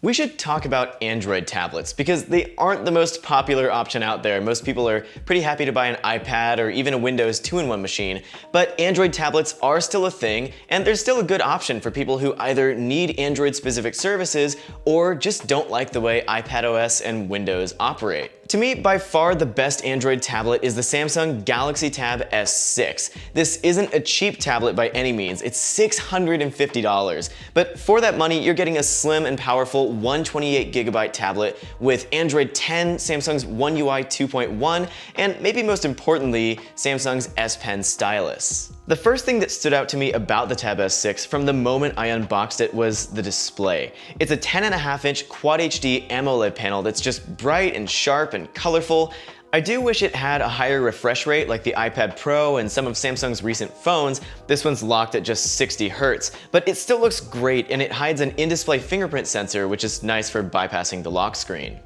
We should talk about Android tablets because they aren't the most popular option out there. Most people are pretty happy to buy an iPad or even a Windows 2-in-1 machine, but Android tablets are still a thing, and they're still a good option for people who either need Android-specific services or just don't like the way iPadOS and Windows operate. To me, by far the best Android tablet is the Samsung Galaxy Tab S6. This isn't a cheap tablet by any means, it's $650. But for that money, you're getting a slim and powerful 128GB tablet with Android 10, Samsung's One UI 2.1, and maybe most importantly, Samsung's S Pen stylus. The first thing that stood out to me about the Tab S6 from the moment I unboxed it was the display. It's a 10.5-inch Quad HD AMOLED panel that's just bright and sharp and colorful. I do wish it had a higher refresh rate like the iPad Pro and some of Samsung's recent phones. This one's locked at just 60 Hz, but it still looks great and it hides an in-display fingerprint sensor, which is nice for bypassing the lock screen.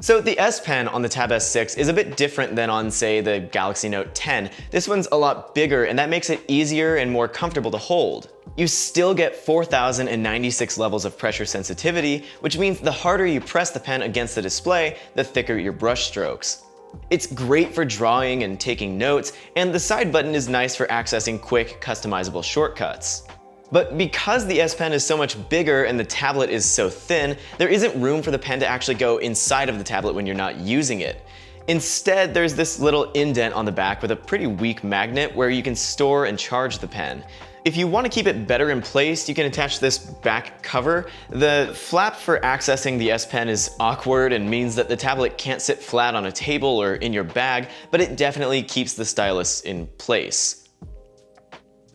So the S Pen on the Tab S6 is a bit different than on, say, the Galaxy Note 10. This one's a lot bigger and that makes it easier and more comfortable to hold. You still get 4,096 levels of pressure sensitivity, which means the harder you press the pen against the display, the thicker your brush strokes. It's great for drawing and taking notes, and the side button is nice for accessing quick, customizable shortcuts. But because the S Pen is so much bigger and the tablet is so thin, there isn't room for the pen to actually go inside of the tablet when you're not using it. Instead, there's this little indent on the back with a pretty weak magnet where you can store and charge the pen. If you want to keep it better in place, you can attach this back cover. The flap for accessing the S Pen is awkward and means that the tablet can't sit flat on a table or in your bag, but it definitely keeps the stylus in place.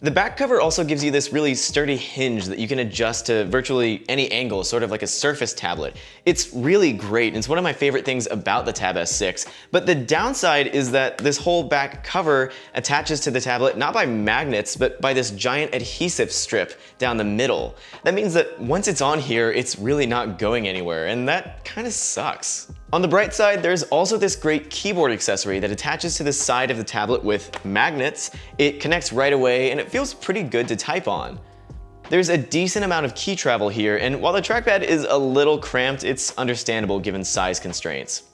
The back cover also gives you this really sturdy hinge that you can adjust to virtually any angle, sort of like a Surface tablet. It's really great, and it's one of my favorite things about the Tab S6, but the downside is that this whole back cover attaches to the tablet not by magnets, but by this giant adhesive strip down the middle. That means that once it's on here, it's really not going anywhere, and that kind of sucks. On the bright side, there's also this great keyboard accessory that attaches to the side of the tablet with magnets. It connects right away and it feels pretty good to type on. There's a decent amount of key travel here, and while the trackpad is a little cramped, it's understandable given size constraints.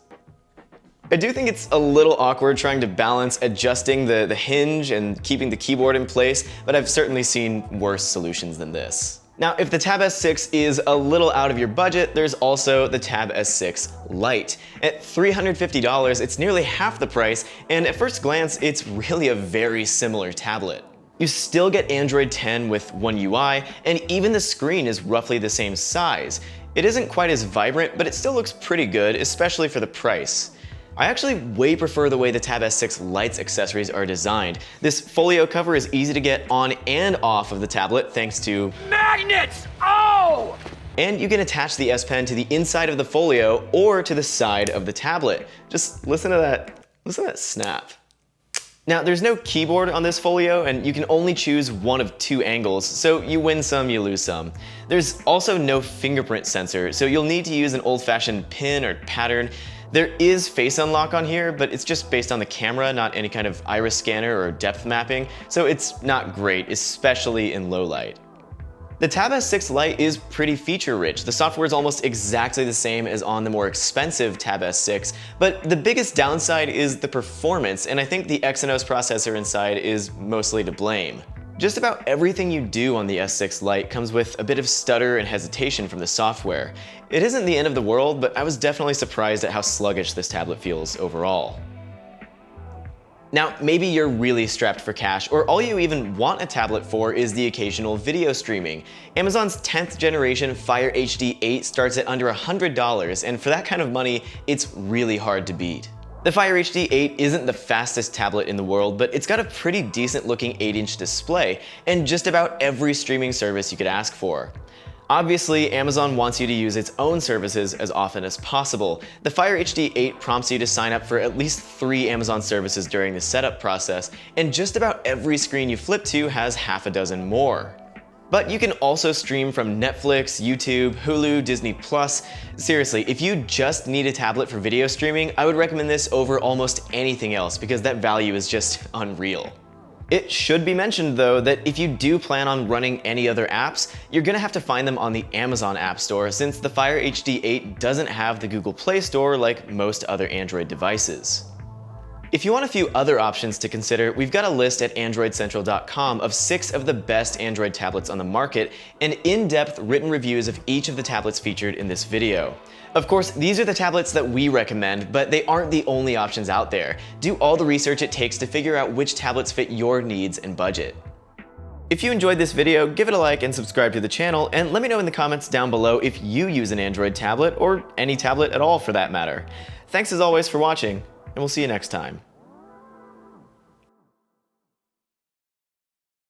I do think it's a little awkward trying to balance adjusting the hinge and keeping the keyboard in place, but I've certainly seen worse solutions than this. Now, if the Tab S6 is a little out of your budget, there's also the Tab S6 Lite. At $350, it's nearly half the price, and at first glance, it's really a very similar tablet. You still get Android 10 with One UI, and even the screen is roughly the same size. It isn't quite as vibrant, but it still looks pretty good, especially for the price. I actually way prefer the way the Tab S6 Lite's accessories are designed. This folio cover is easy to get on and off of the tablet thanks to magnets! Oh! And you can attach the S Pen to the inside of the folio or to the side of the tablet. Just listen to that snap. Now, there's no keyboard on this folio, and you can only choose one of two angles, so you win some, you lose some. There's also no fingerprint sensor, so you'll need to use an old-fashioned pin or pattern. There is face unlock on here, but it's just based on the camera, not any kind of iris scanner or depth mapping, so it's not great, especially in low light. The Tab S6 Lite is pretty feature-rich. The software is almost exactly the same as on the more expensive Tab S6, but the biggest downside is the performance, and I think the Exynos processor inside is mostly to blame. Just about everything you do on the S6 Lite comes with a bit of stutter and hesitation from the software. It isn't the end of the world, but I was definitely surprised at how sluggish this tablet feels overall. Now, maybe you're really strapped for cash, or all you even want a tablet for is the occasional video streaming. Amazon's 10th generation Fire HD 8 starts at under $100, and for that kind of money, it's really hard to beat. The Fire HD 8 isn't the fastest tablet in the world, but it's got a pretty decent looking 8-inch display, and just about every streaming service you could ask for. Obviously, Amazon wants you to use its own services as often as possible. The Fire HD 8 prompts you to sign up for at least 3 Amazon services during the setup process, and just about every screen you flip to has half a dozen more. But you can also stream from Netflix, YouTube, Hulu, Disney+. Seriously, if you just need a tablet for video streaming, I would recommend this over almost anything else because that value is just unreal. It should be mentioned though that if you do plan on running any other apps, you're gonna have to find them on the Amazon App Store since the Fire HD 8 doesn't have the Google Play Store like most other Android devices. If you want a few other options to consider, we've got a list at AndroidCentral.com of 6 of the best Android tablets on the market and in-depth written reviews of each of the tablets featured in this video. Of course, these are the tablets that we recommend, but they aren't the only options out there. Do all the research it takes to figure out which tablets fit your needs and budget. If you enjoyed this video, give it a like and subscribe to the channel, and let me know in the comments down below if you use an Android tablet, or any tablet at all for that matter. Thanks as always for watching, and we'll see you next time.